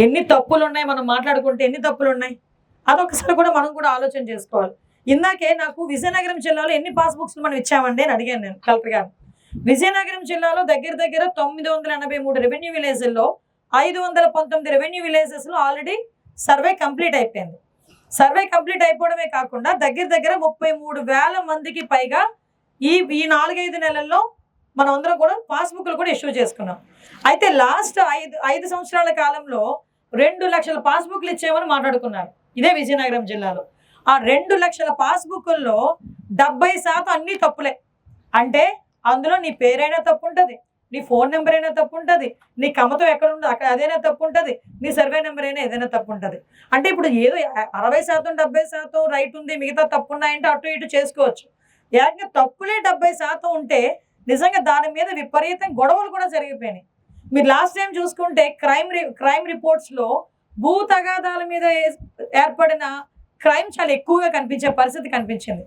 ఎన్ని తప్పులు ఉన్నాయి మనం మాట్లాడుకుంటే ఎన్ని తప్పులు ఉన్నాయి అదొకసారి కూడా మనం కూడా ఆలోచన చేసుకోవాలి. ఇందాకే నాకు విజయనగరం జిల్లాలో ఎన్ని పాస్బుక్స్ మనం ఇచ్చామండి అని అడిగాను నేను కలెక్టర్ గారు. విజయనగరం జిల్లాలో దగ్గర దగ్గర 983 రెవెన్యూ విలేజ్ల్లో 519 రెవెన్యూ విలేజెస్లో ఆల్రెడీ సర్వే కంప్లీట్ అయిపోయింది. సర్వే కంప్లీట్ అయిపోవడమే కాకుండా దగ్గర దగ్గర 33,000 మందికి పైగా ఈ 4-5 నెలల్లో మనం అందరం కూడా పాస్బుక్లు కూడా ఇష్యూ చేసుకున్నాం. అయితే లాస్ట్ 5 సంవత్సరాల కాలంలో 2 లక్షల పాస్బుక్లు ఇచ్చేమని మాట్లాడుకున్నారు ఇదే విజయనగరం జిల్లాలో. ఆ 2 లక్షల పాస్బుక్ల్లో 70% అన్ని తప్పులే. అంటే అందులో నీ పేరైనా తప్పు ఉంటుంది, నీ ఫోన్ నెంబర్ అయినా తప్పు ఉంటుంది, నీ కమతం ఎక్కడ ఉందో అక్కడ అదైనా తప్పు ఉంటుంది, నీ సర్వే నెంబర్ అయినా ఏదైనా తప్పు ఉంటుంది. అంటే ఇప్పుడు ఏదో 60% 70% రైట్ ఉంది, మిగతా తప్పు ఉన్నాయంటే అటు ఇటు చేసుకోవచ్చు. ఏకంగా తప్పులే 70% ఉంటే నిజంగా దాని మీద విపరీతం గొడవలు కూడా జరిగిపోయినాయి. మీరు లాస్ట్ టైం చూసుకుంటే క్రైమ్ రిపోర్ట్స్లో భూ తగాదాల మీద ఏర్పడిన క్రైమ్ చాలా ఎక్కువగా కనిపించే పరిస్థితి కనిపించింది.